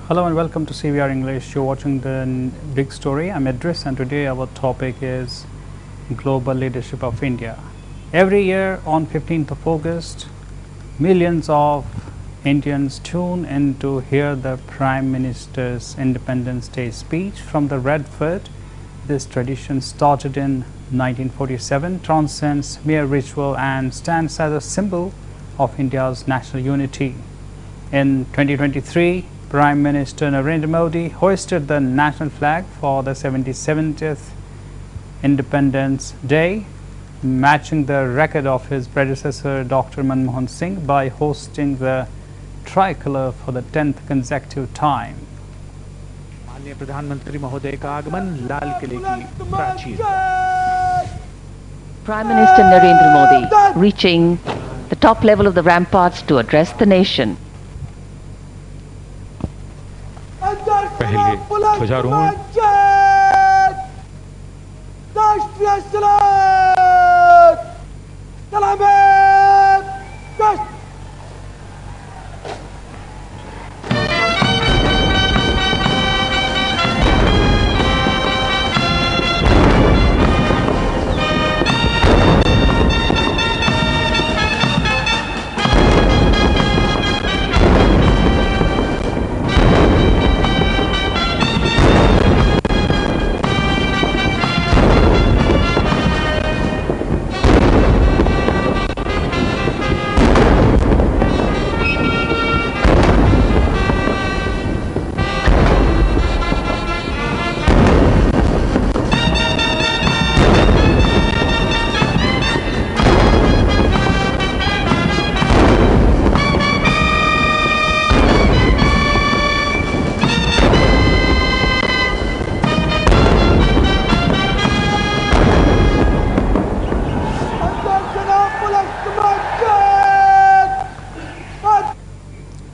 Hello and welcome to CVR English. You're watching the big story. I'm Idris and today our topic is global leadership of India. Every year on 15th of August, millions of Indians tune in to hear the Prime Minister's Independence Day speech from the Red Fort. This tradition started in 1947, transcends mere ritual and stands as a symbol of India's national unity. In 2023, Prime Minister Narendra Modi hoisted the national flag for the 77th Independence Day, matching the record of his predecessor Dr. Manmohan Singh by hosting the tricolor for the 10th consecutive time. माननीय प्रधानमंत्री महोदय का आगमन लाल किले की प्राचीर। Prime Minister Narendra Modi reaching the top level of the ramparts to address the nation. पहले ध्वजारोहण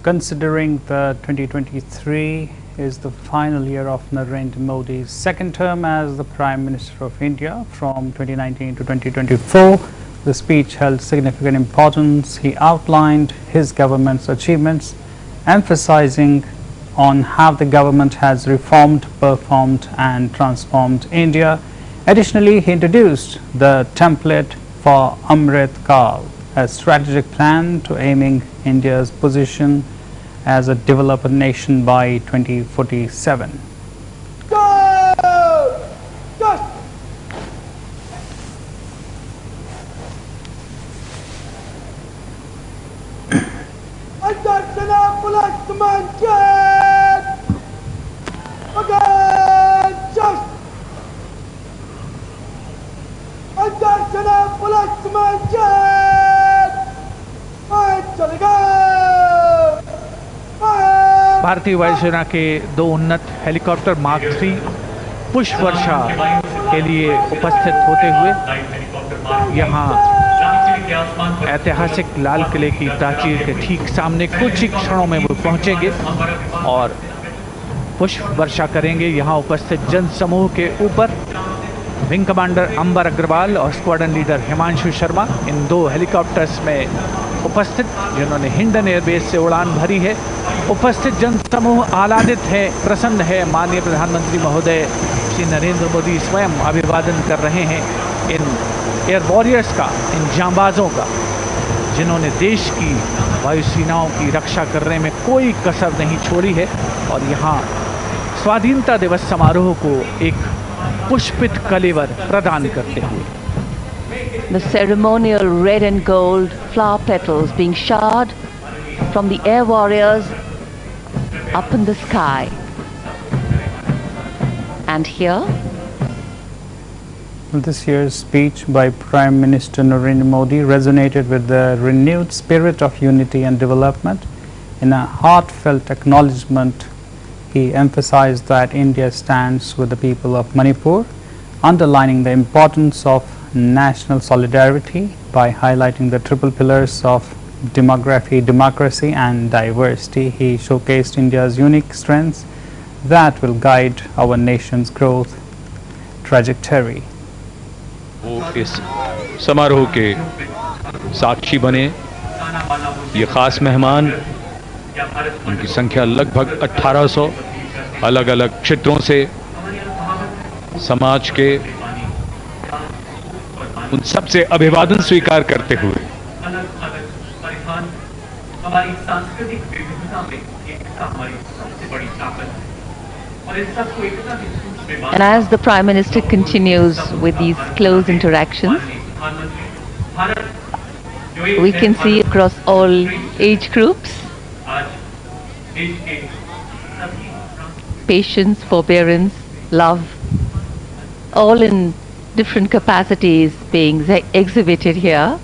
Considering the 2023 is the final year of Narendra Modi's second term as the Prime Minister of India from 2019 to 2024, the speech held significant importance. He outlined his government's achievements, emphasizing on how the government has reformed, performed and transformed India. Additionally, he introduced the template for Amrit Kal, a strategic plan to aiming India's position as a developed nation by 2047. भारतीय वायुसेना के दो उन्नत helicopter mark 3 पुष्प वर्षा के लिए उपस्थित होते हुए यहां ऐतिहासिक लाल किले की प्राचीर के ठीक सामने कुछ ही क्षणों में वो पहुंचेंगे और पुष्प वर्षा करेंगे। यहां उपस्थित जन समूह के ऊपर विंग कमांडर अंबर अग्रवाल और स्क्वाड्रन लीडर हिमांशु शर्मा इन दो हेलीकॉप्टर्स में उपस्थित, जिन्होंने हिंडन एयरबेस से उड़ान भरी है। उपस्थित जन समूह आह्लादित है, प्रसन्न है। माननीय प्रधानमंत्री महोदय श्री नरेंद्र मोदी स्वयं अभिवादन कर रहे हैं इन एयर वॉरियर्स का, इन जांबाजों का, जिन्होंने देश की वायुसेनाओं की रक्षा करने में कोई कसर नहीं छोड़ी है। और यहाँ स्वाधीनता दिवस समारोह को एक पुष्पित कलेवर प्रदान करते हुए The ceremonial red and gold flower petals being showered from the air warriors up in the sky. And here, This year's speech by Prime Minister Narendra Modi resonated with the renewed spirit of unity and development. In a heartfelt acknowledgement, he emphasized that India stands with the people of Manipur, underlining the importance of national solidarity by highlighting the triple pillars of demography, democracy and diversity. He showcased India's unique strengths that will guide our nation's growth trajectory. वो इस समारोह के साक्षी बने। ये खास मेहमान उनकी संख्या लगभग 1800 अलग अलग क्षेत्रों से समाज के उन सबसे अभिवादन स्वीकार करते हुए हमारी सांस्कृतिक विविधता में एकता हमारी सबसे बड़ी ताकत है और इस सबको एकता की सूच में And as the Prime Minister continues with these close interactions, we can see across all age groups patience, forbearance, love, all in different capacities being exhibited here.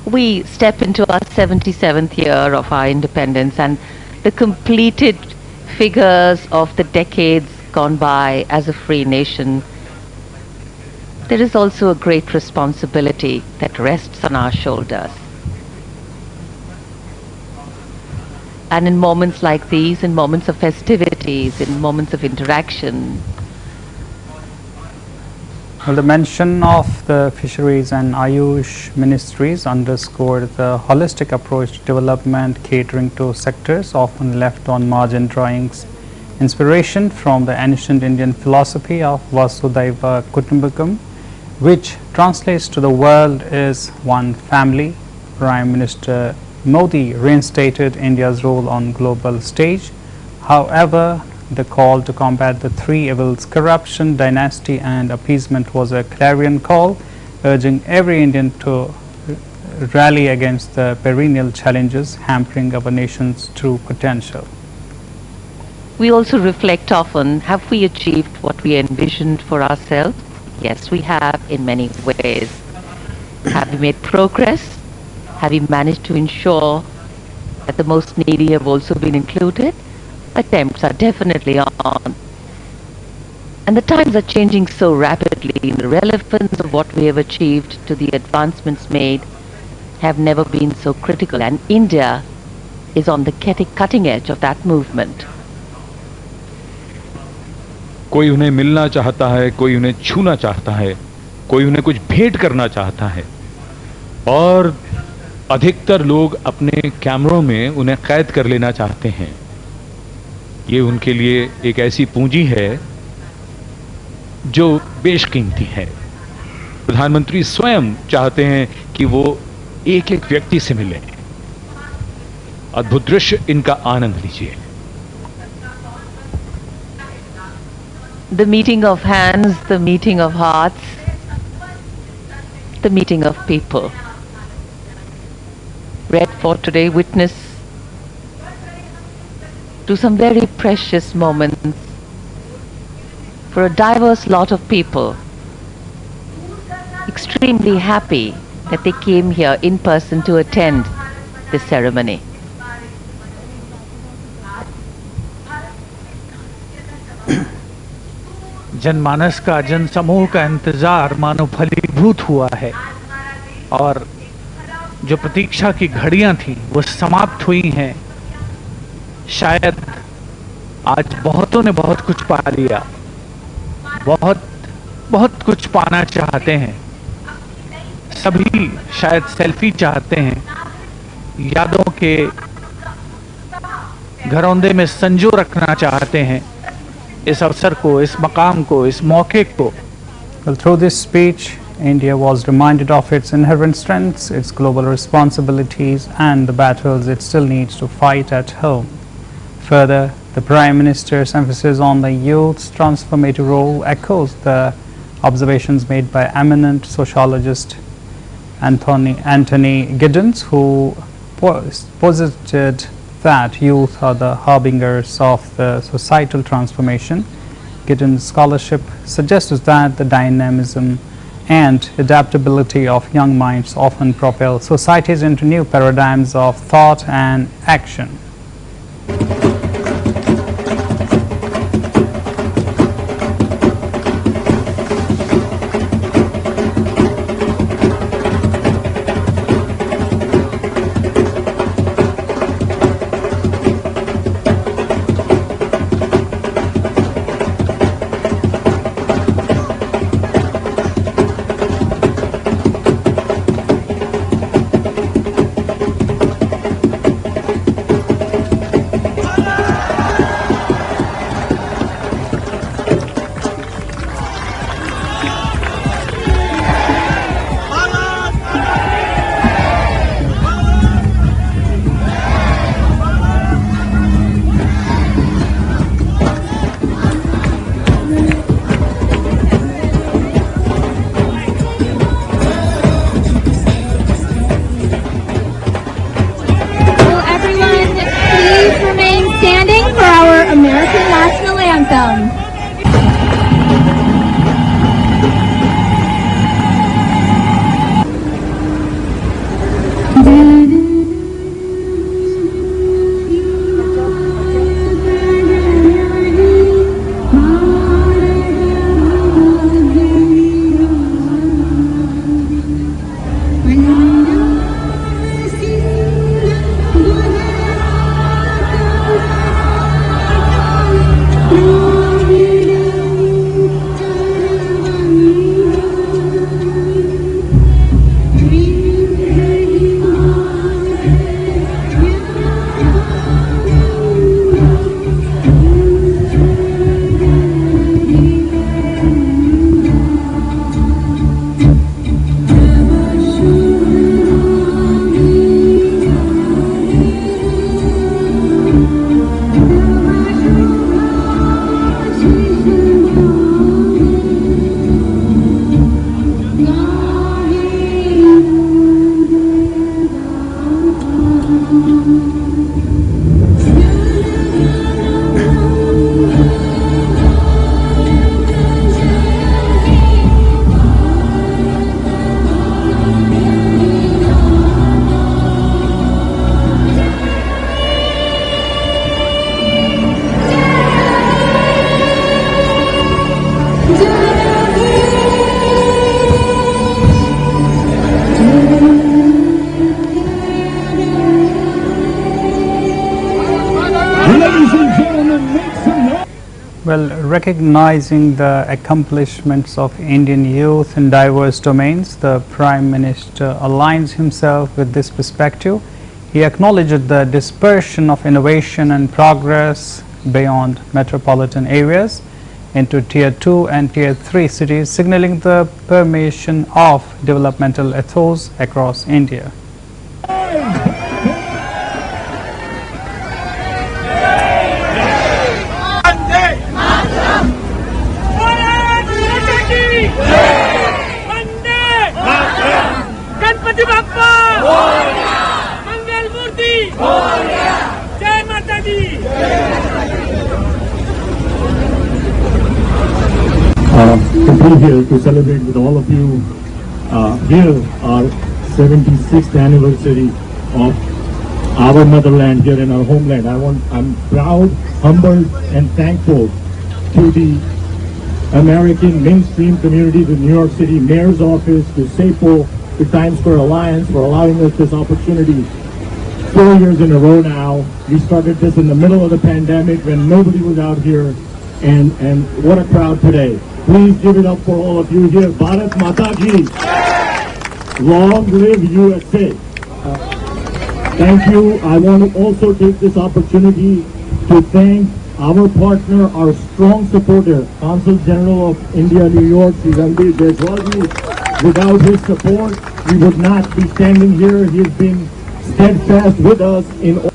We step into our 77th year of our independence, and the completed figures of the decades gone by as a free nation. There is also a great responsibility that rests on our shoulders. And in moments like these, in moments of festivities, in moments of interaction, well, the mention of the fisheries and Ayush ministries underscored the holistic approach to development, catering to sectors often left on margin, drawing inspiration from the ancient Indian philosophy of Vasudhaiva Kutumbakam, which translates to the world is one family. Prime Minister Modi reinstated India's role on global stage. However, the call to combat the three evils, corruption, dynasty and appeasement, was a clarion call, urging every Indian to rally against the perennial challenges hampering our nation's true potential. we also reflect often, have we achieved what we envisioned for ourselves? Yes, we have in many ways. Have we made progress? Have we managed to ensure that the most needy have also been included? Attempts are definitely on. And the times are changing so rapidly. The relevance of what we have achieved to the advancements made have never been so critical. And India is on the cutting edge of that movement. कोई उन्हें मिलना चाहता है, कोई उन्हें छूना चाहता है, कोई उन्हें कुछ भेंट करना चाहता है और अधिकतर लोग अपने कैमरों में उन्हें कैद कर लेना चाहते हैं। ये उनके लिए एक ऐसी पूंजी है जो बेशकीमती है। प्रधानमंत्री स्वयं चाहते हैं कि वो एक एक व्यक्ति से मिलें। अद्भुत दृश्य, इनका आनंद लीजिए। The meeting of hands, the meeting of hearts, the meeting of people. Read for today, witness to some very precious moments for a diverse lot of people. Extremely happy that they came here in person to attend this ceremony. जनमानस का, जन समूह का इंतजार मानो फलीभूत हुआ है और जो प्रतीक्षा की घड़ियां थी वो समाप्त हुई हैं। शायद आज बहुतों ने बहुत कुछ पा लिया, बहुत कुछ पाना चाहते हैं। सभी शायद सेल्फी चाहते हैं, यादों के घरौंदे में संजो रखना चाहते हैं इस अवसर को, इस मकाम को, इस मौके को। Well, through this speech, India was reminded of its inherent strengths, its global responsibilities, and the battles it still needs to fight at home. Further, the Prime Minister's emphasis on the youth's transformative role echoes the observations made by eminent sociologist Anthony Giddens, who posited that youth are the harbingers of the societal transformation. Giddens' scholarship suggests that the dynamism and adaptability of young minds often propel societies into new paradigms of thought and action. welcome. Well, recognizing the accomplishments of Indian youth in diverse domains, the Prime Minister aligns himself with this perspective. He acknowledged the dispersion of innovation and progress beyond metropolitan areas into Tier 2 and Tier 3 cities, signaling the permeation of developmental ethos across India. To be here to celebrate with all of you here our 76th anniversary of our motherland here in our homeland. I'm proud, humbled and thankful to the American mainstream community, the New York City Mayor's Office, to SAPO, to Times Square Alliance for allowing us this opportunity. 4 years in a row now. We started this in the middle of the pandemic when nobody was out here, and what a crowd today. Please give it up for all of you here. Bharat Mata Ki. Long live USA. Thank you. I want to also take this opportunity to thank our partner, our strong supporter, Consul General of India, New York, Sri Ranveer Jaiswal. Without his support, we would not be standing here. He has been steadfast with us in all.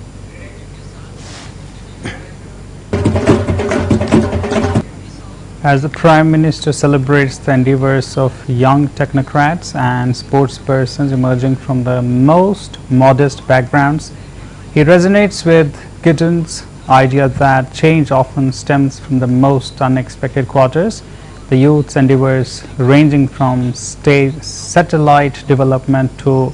As the Prime Minister celebrates the endeavors of young technocrats and sportspersons emerging from the most modest backgrounds, he resonates with Giddens' idea that change often stems from the most unexpected quarters. The youth's endeavors, ranging from satellite development to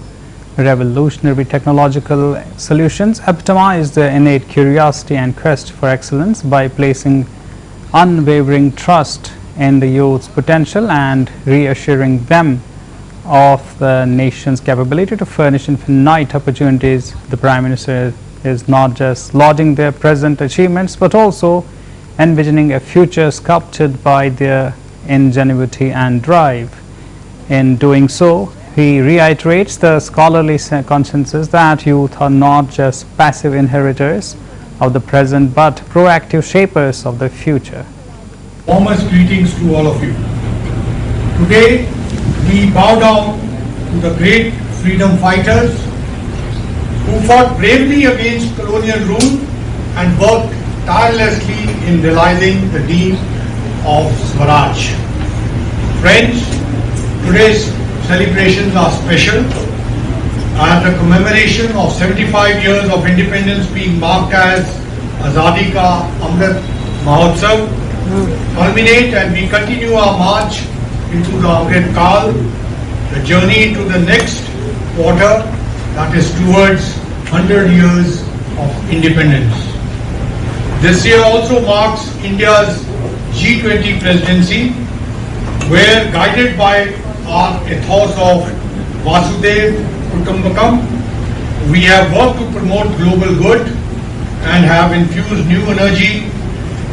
revolutionary technological solutions, epitomize their innate curiosity and quest for excellence by placing unwavering trust in the youth's potential and reassuring them of the nation's capability to furnish infinite opportunities. The Prime Minister is not just lauding their present achievements but also envisioning a future sculpted by their ingenuity and drive. In doing so, he reiterates the scholarly consensus that youth are not just passive inheritors of the present but proactive shapers of the future. Warmest greetings to all of you. Today we bow down to the great freedom fighters who fought bravely against colonial rule and worked tirelessly in realizing the dream of Swaraj. Friends, today's celebrations are special as the commemoration of 75 years of independence being marked as Azadi Ka Amrit Mahotsav culminate and we continue our march into the Amrit Kal, the journey into the next quarter, that is towards 100 years of independence. This year also marks India's G20 presidency, where guided by our ethos of Vasudev Kutumbakam, we have worked to promote global good and have infused new energy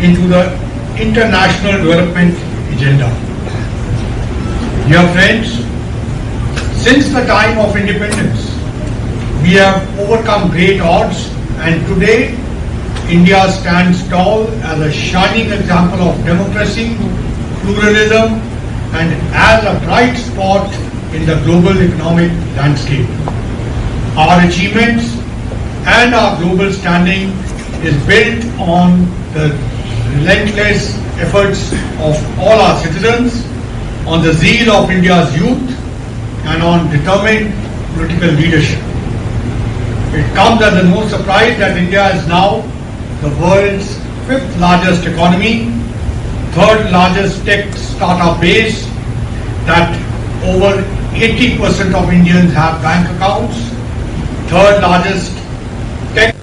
into the international development agenda. Dear friends, since the time of independence, we have overcome great odds, and today India stands tall as a shining example of democracy, pluralism, and as a bright spot in the global economic landscape. Our achievements and our global standing is built on the relentless efforts of all our citizens, on the zeal of India's youth, and on determined political leadership. It comes as no surprise that India is now the world's 5th largest economy, 3rd largest tech startup base, that over 80% of Indians have bank accounts, 3rd largest tech.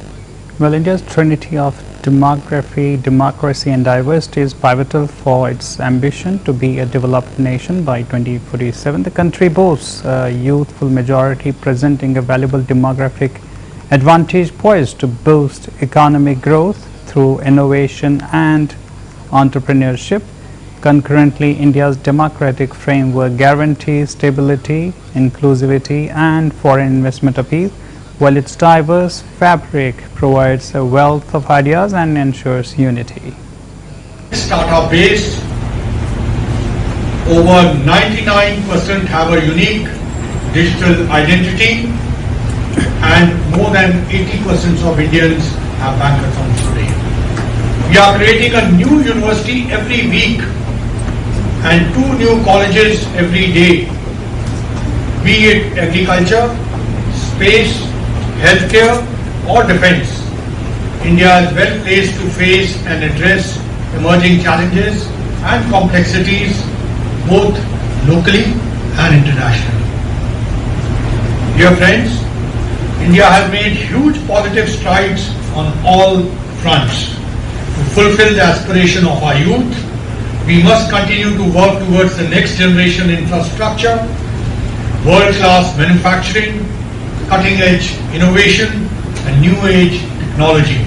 Well, India's trinity of demography, democracy and diversity is pivotal for its ambition to be a developed nation by 2047. The country boasts a youthful majority, presenting a valuable demographic advantage poised to boost economic growth through innovation and entrepreneurship. Concurrently, India's democratic framework guarantees stability, inclusivity and foreign investment appeal, while its diverse fabric provides a wealth of ideas and ensures unity. Startup base, over 99% have a unique digital identity, and more than 80% of Indians have bank accounts today. We are creating a new university every week and 2 new colleges every day, be it agriculture, space, healthcare or defense. India is well placed to face and address emerging challenges and complexities both locally and internationally. Dear friends, India has made huge positive strides on all fronts. To fulfill the aspiration of our youth, we must continue to work towards the next generation infrastructure, world-class manufacturing, cutting-edge innovation and new age technology.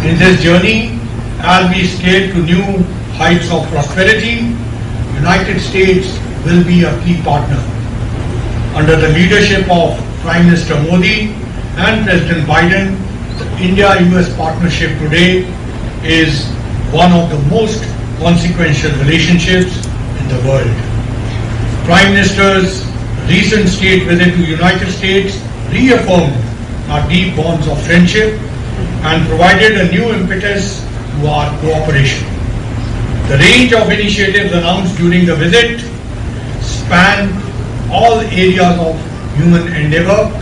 In this journey, as we scale to new heights of prosperity, United States will be a key partner. Under the leadership of Prime Minister Modi and President Biden, the India-US partnership today is one of the most consequential relationships in the world. Prime Minister's recent state visit to United States reaffirmed our deep bonds of friendship and provided a new impetus to our cooperation. The range of initiatives announced during the visit span all areas of human endeavor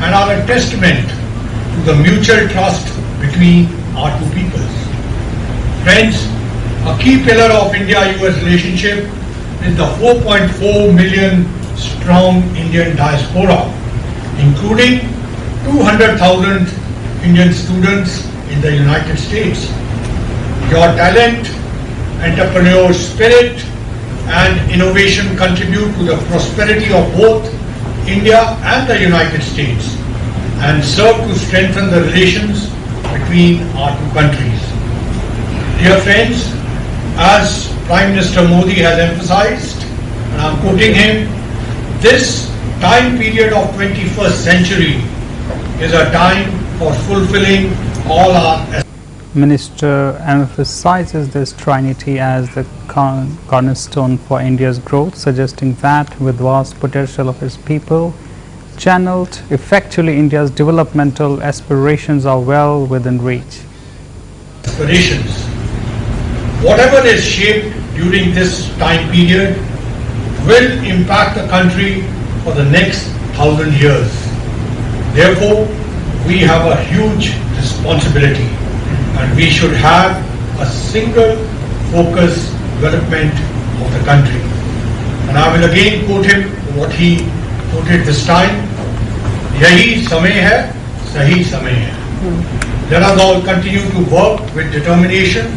and are a testament to the mutual trust between our two peoples. Friends, a key pillar of India-US relationship is the 4.4 million strong Indian diaspora, including 200,000 Indian students in the United States. Your talent, entrepreneurial spirit and innovation contribute to the prosperity of both India and the United States and serve to strengthen the relations between our two countries. Dear friends, as Prime Minister Modi has emphasized, and I'm quoting him, this time period of 21st century is a time for fulfilling all our. Minister emphasizes this trinity as the cornerstone for India's growth, suggesting that with vast potential of its people channeled effectively, India's developmental aspirations are well within reach. Aspirations. Whatever is shaped during this time period will impact the country for the next 1,000 years. Therefore, we have a huge responsibility and we should have a single focused development of the country. And I will again quote him what he quoted this time. Yahi samay hai, sahi samay hai. Let us all continue to work with determination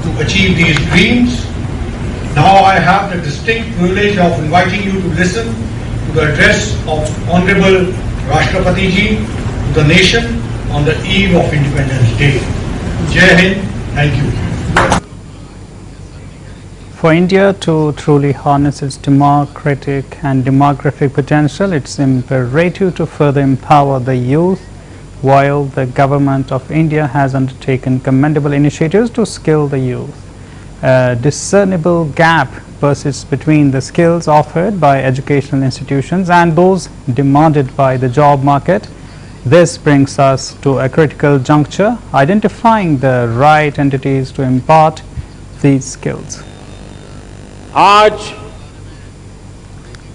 to achieve these dreams. Now I have the distinct privilege of inviting you to listen to the address of Honorable Rashtrapati Ji to the nation on the eve of Independence Day. Jai Hind. Thank you. For India to truly harness its democratic and demographic potential, it's imperative to further empower the youth. While the government of India has undertaken commendable initiatives to skill the youth, a discernible gap persists between the skills offered by educational institutions and those demanded by the job market. This brings us to a critical juncture, identifying the right entities to impart these skills. आज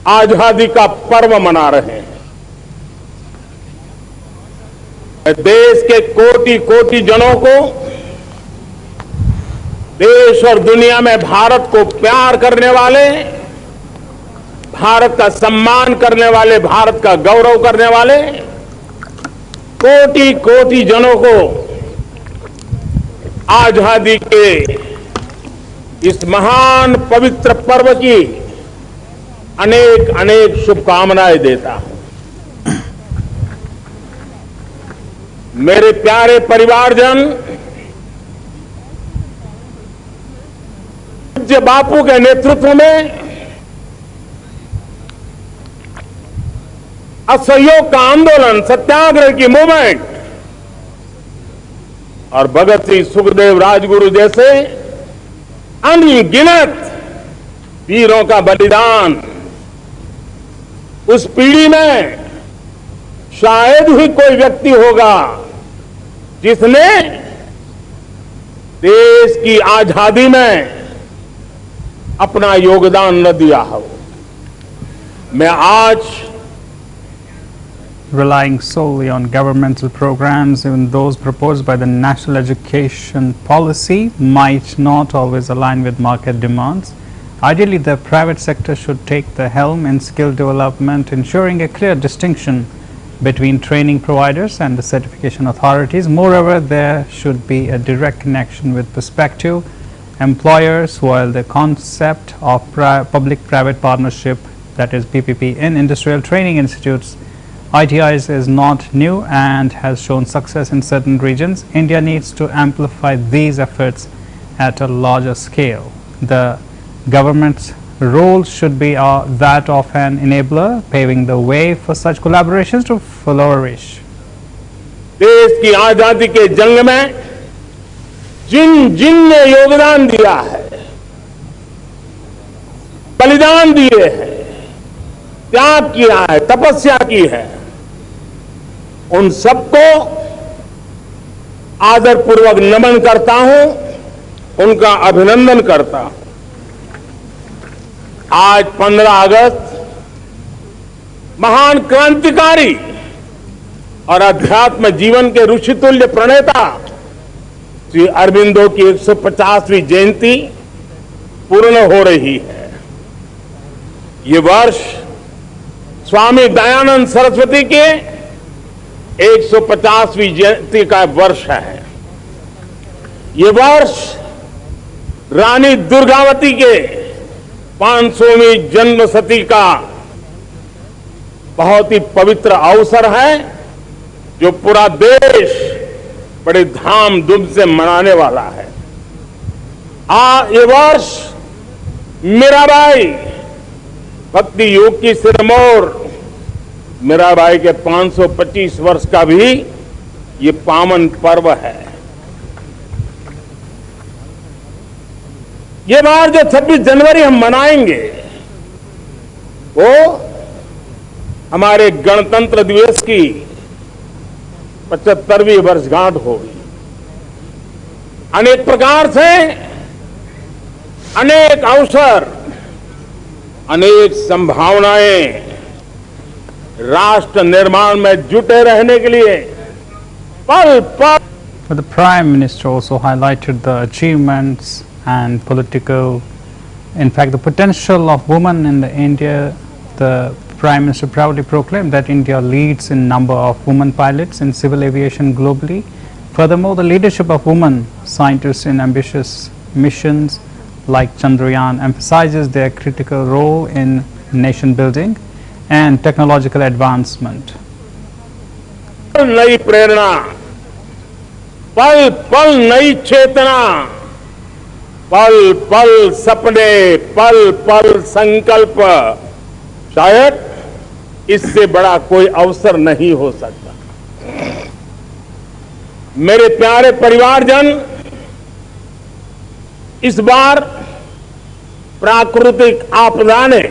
आजादी का पर्व मना रहे हैं। देश के कोटि कोटि जनों को, देश और दुनिया में भारत को प्यार करने वाले, भारत का सम्मान करने वाले, भारत का गौरव करने वाले कोटि कोटि जनों को आजादी के इस महान पवित्र पर्व की अनेक अनेक शुभकामनाएं देता हूं। मेरे प्यारे परिवारजन, पूज्य बापू के नेतृत्व में असहयोग का आंदोलन, सत्याग्रह की मूवमेंट और भगत सिंह, सुखदेव, राजगुरु जैसे अनगिनत वीरों का बलिदान, उस पीढ़ी में शायद ही कोई व्यक्ति होगा जिसने देश की आजादी में अपना योगदान न दिया हो। मैं आज Relying solely on governmental programs, even those proposed by the national education policy, might not always align with market demands. Ideally, the private sector should take the helm in skill development, ensuring a clear distinction between training providers and the certification authorities. Moreover, there should be a direct connection with prospective employers, while the concept of public-private partnership, that is PPP, in industrial training institutes ITIs is not new and has shown success in certain regions. India needs to amplify these efforts at a larger scale. The government's role should be that of an enabler, paving the way for such collaborations to flourish. देश की आजादी के जंग में जिन ने योगदान दिया है, बलिदान दिए हैं, त्याग किया है, तपस्या की है, उन सबको आदरपूर्वक नमन करता हूं, उनका अभिनंदन करता हूं। आज 15 अगस्त महान क्रांतिकारी और अध्यात्म जीवन के ऋषितुल्य प्रणेता श्री अरबिंदो की 150वीं जयंती पूर्ण हो रही है। ये वर्ष स्वामी दयानंद सरस्वती के 150वीं जयंती का वर्ष है। ये वर्ष रानी दुर्गावती के 500वीं जन्मशती का बहुत ही पवित्र अवसर है, जो पूरा देश बड़े धाम-धूम से मनाने वाला है। ये वर्ष मीराबाई, भक्ति योग की सिरमौर मीराबाई के 525 वर्ष का भी ये पावन पर्व है। ये बार जो 26 जनवरी हम मनाएंगे, वो हमारे गणतंत्र दिवस की 75वीं वर्षगांठ होगी। अनेक प्रकार से अनेक अवसर, अनेक संभावनाएं राष्ट्र निर्माण में जुटे रहने के लिए पल पल। But the Prime Minister also highlighted the achievements and political. In fact, the potential of women in the India, the Prime Minister proudly proclaimed that India leads in number of women pilots in civil aviation globally. Furthermore, the leadership of women scientists in ambitious missions like Chandrayaan emphasizes their critical role in nation building and technological advancement. नई प्रेरणा, पल पल नई चेतना, पल पल सपने, पल पल संकल्प, शायद इससे बड़ा कोई अवसर नहीं हो सकता। मेरे प्यारे परिवारजन, इस बार प्राकृतिक आपदा ने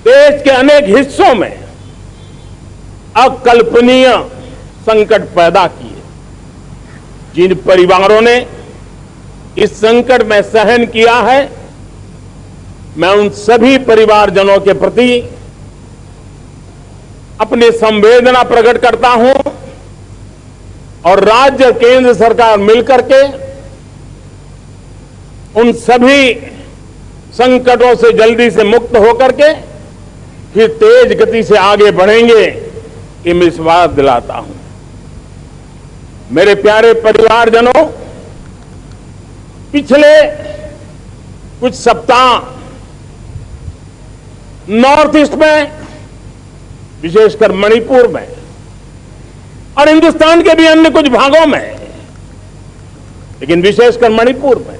देश के अनेक हिस्सों में अकल्पनीय संकट पैदा किए। जिन परिवारों ने इस संकट में सहन किया है, मैं उन सभी परिवारजनों के प्रति अपनी संवेदना प्रकट करता हूं और राज्य केंद्र सरकार मिलकर के उन सभी संकटों से जल्दी से मुक्त होकर के फिर तेज गति से आगे बढ़ेंगे, ये मैं विश्वास दिलाता हूं। मेरे प्यारे परिवारजनों, पिछले कुछ सप्ताह नॉर्थ ईस्ट में, विशेषकर मणिपुर में और हिंदुस्तान के भी अन्य कुछ भागों में, लेकिन विशेषकर मणिपुर में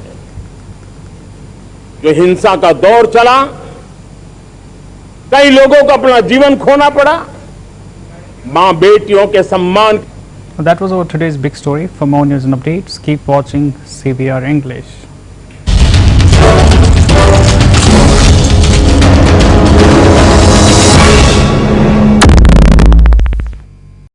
जो हिंसा का दौर चला, कई लोगों को अपना जीवन खोना पड़ा, मां बेटियों के सम्मान। That was our today's big story. For more news and updates, keep watching CVR English.